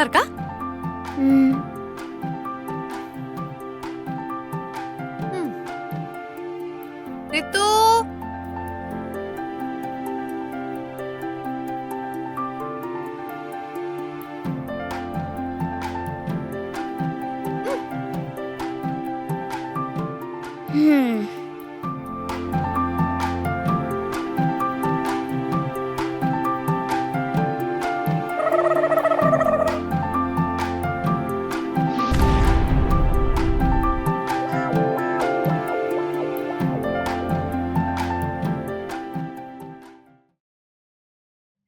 நல்லா இருக்கா? ம். ரித்து, ம்.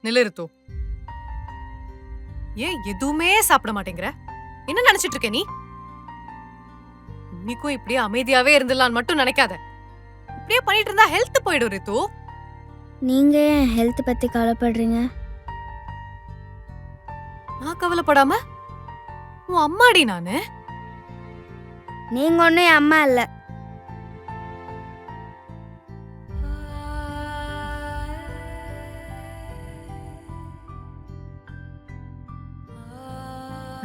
நில்லு ரித்து. ஏன் எதுவுமே சாப்பிட மாட்டேங்கிற? என்ன நினைச்சிட்டு இருக்க நீ? இன்னைக்கும் இப்படியே அமைதியாவே இருந்துடலான்னு மட்டும் நினைக்காத. இப்படியே பண்ணிட்டு இருந்தா ஹெல்த் போயிடும் ரித்து. நீங்க ஏன் ஹெல்த் பத்தி கவலைப்படுறீங்க? நான் கவலைப்படாம உன் அம்மாடி நானு. நீங்க ஒன்றும் என் அம்மா இல்ல.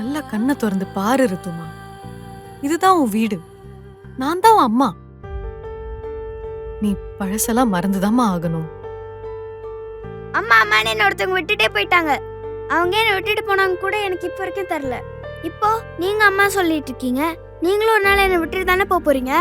நல்லா கண்ணை திறந்து பாரு ரித்துமா. இதுதான் உன் வீடு. நான் தான் உன் அம்மா. நீ பழசெல்லாம் மறந்துதாம்மா ஆகணும். அம்மா அம்மான்னு என்ன ஒருத்தவங்க விட்டுட்டே போயிட்டாங்க. அவங்க என்ன விட்டுட்டு போனாங்க கூட எனக்கு இப்போ வரைக்கும் தெரில. இப்போ நீங்க அம்மா சொல்லிட்டு இருக்கீங்க. நீங்களும் ஒரு நாள் என்னை விட்டுட்டு தானே போக போறீங்க?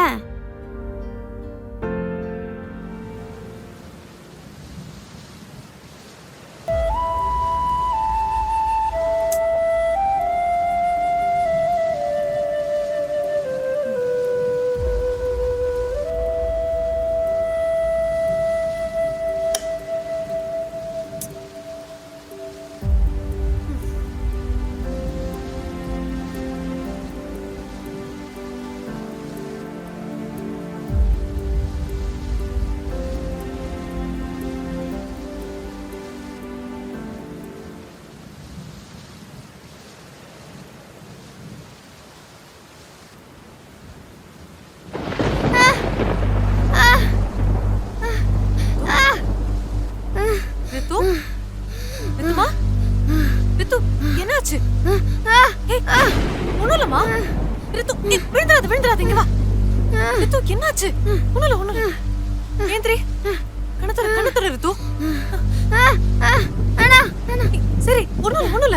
ரித்து, ரித்துமா, ரித்து என்னாச்சு? ஒண்ணும் இல்லம்மா. ரித்து விழுந்துடாத இங்க வா. ரித்து என்னாச்சு? ஒண்ணும் இல்ல. ஏந்திரி, கண்ணு தர ரித்து. சரி, ஒண்ணும் இல்ல.